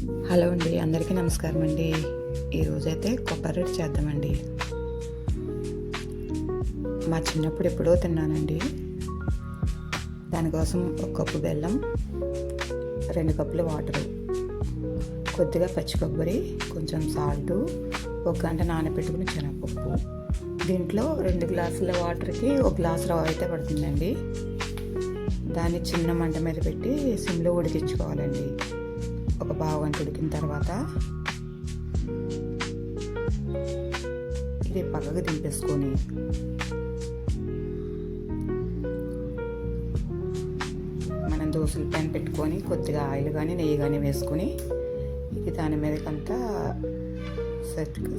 Hello అండి, అందరికీ నమస్కారం అండి. ఈరోజైతే కొబ్బరి రొట్టె చేద్దామండి. మా చిన్నప్పుడు ఎప్పుడో తిన్నానండి. దానికోసం ఒక కప్పు బెల్లం, 2 కప్పులు వాటరు, కొద్దిగా పచ్చి కొబ్బరి, కొంచెం సాల్టు, 1 గంట నానబెట్టుకుని శనగపప్పు. దీంట్లో 2 గ్లాసుల వాటర్కి 1 గ్లాసు రవ్వ అయితే పడుతుందండి. దాన్ని చిన్న మంట మీద పెట్టి సిమ్లో ఉడికించుకోవాలండి. ఒక పావుగంట ఉడికిన తర్వాత ఇది పక్కకు దింపేసుకొని మనం దోశల ప్యాన్ పెట్టుకొని కొద్దిగా ఆయిల్ కానీ నెయ్యి కానీ వేసుకొని ఇది దాని మీదకంతా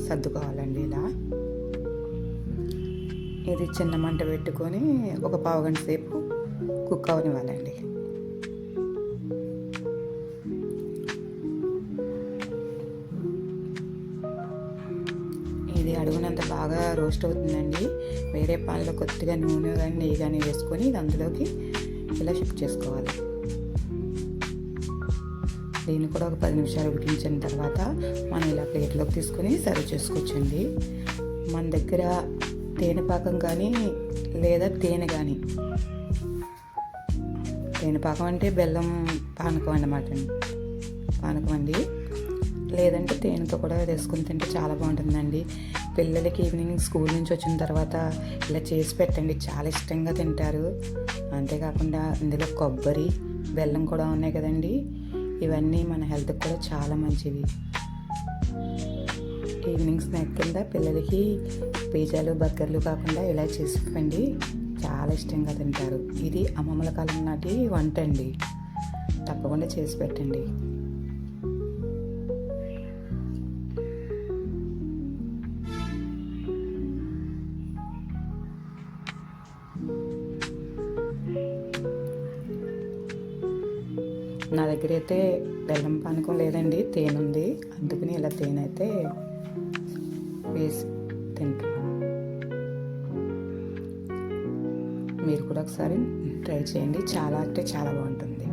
సర్దుకోవాలండి. ఇలా ఇది చిన్న మంట పెట్టుకొని ఒక పావుగంట సేపు కుక్ అవనివ్వాలండి. ఇది అడుగునంత బాగా రోస్ట్ అవుతుందండి. వేరే పాన్లో కొద్దిగా నూనె కానీ నెయ్యి కానీ వేసుకొని ఇది అందులోకి ఇలా షిఫ్ట్ చేసుకోవాలి. దీన్ని కూడా ఒక 10 నిమిషాలు ఉడికించిన తర్వాత మనం ఇలా ప్లేట్లోకి తీసుకొని సర్వ్ చేసుకోవచ్చండి. మన దగ్గర తేనె పాకం కానీ లేదా తేనె కానీ, తేనె పాకం అంటే బెల్లం పానకం అన్నమాట అండి, పానకం అండి. లేదంటే తేనెతో కూడా వేసుకుని తింటే చాలా బాగుంటుందండి. పిల్లలకి ఈవినింగ్ స్కూల్ నుంచి వచ్చిన తర్వాత ఇలా చేసి పెట్టండి, చాలా ఇష్టంగా తింటారు. అంతేకాకుండా ఇందులో కొబ్బరి, బెల్లం కూడా ఉన్నాయి కదండి. ఇవన్నీ మన హెల్త్కి కూడా చాలా మంచివి. ఈవినింగ్ స్నాక్ కింద పిల్లలకి పిజ్జాలు, బర్గర్లు కాకుండా ఇలా చేసి ఇవ్వండి, చాలా ఇష్టంగా తింటారు. ఇది అమ్మమ్మల కాలం నాటి వంట అండి, తప్పకుండా చేసి పెట్టండి. నా దగ్గర అయితే బెల్లం పానకం లేదండి, తేనె ఉంది. అందుకని ఇలా తేనె అయితే వేసి తింటున్నాను. మీరు కూడా ఒకసారి ట్రై చేయండి, చాలా అంటే చాలా బాగుంటుంది.